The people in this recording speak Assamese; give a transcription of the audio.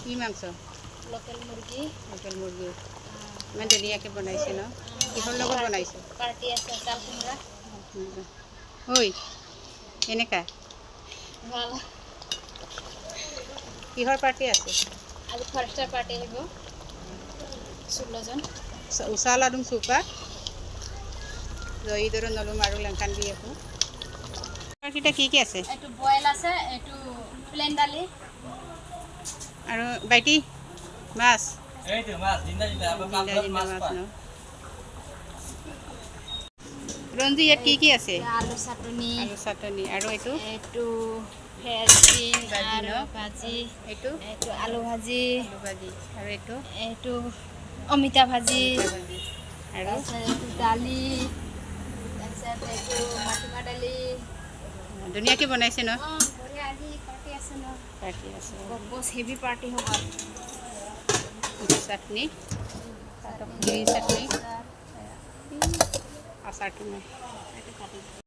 কি মাংস? লোকেল মুৰগি। লোকেল মুৰগি ইমান ধুনীয়াকৈ বনাইছে ন? কিহৰ লগত বনাইছে? পাৰ্টি আছে চাল কোমৰা। ঐ এনেকা ভাল। কিহৰ পাৰ্টি আছে? আজি ফাৰ্ষ্ট পাৰ্টি আহিব 16 জন। উচাল আৰু চুপা দহি দৰে নলম আৰু লেংকান দি আকৌ কিটা কি আছে? এইটো বইল আছে, এইটো প্লেন দালি আৰু বাইটি মাছ। এইটো মাছ জিন্দা জিন্দা মাছ ন ৰঞ্জি ইয়াত কি আছে? আলু চাটনি। আলু চাটনি আৰু এইটো এইটো ফ্ৰেঞ্চিন ভাজি ন? আৰু ভাজি। এইটো এইটো আলু ভাজি। আলু ভাজি আৰু এইটো অমিতা ভাজি। আৰু এইটো দালি, তাৰপিছত এইটো মাটিমাহ দালি। ধুনীয়াকৈ বনাইছে ন? বঢ়িয়া। আজি পাৰ্টি আছে ন? পাৰ্টি আছে। বহুত হেভি পাৰ্টি হ'ব। চাটনি গ্ৰীণ চাটনি আচাৰটো নাই।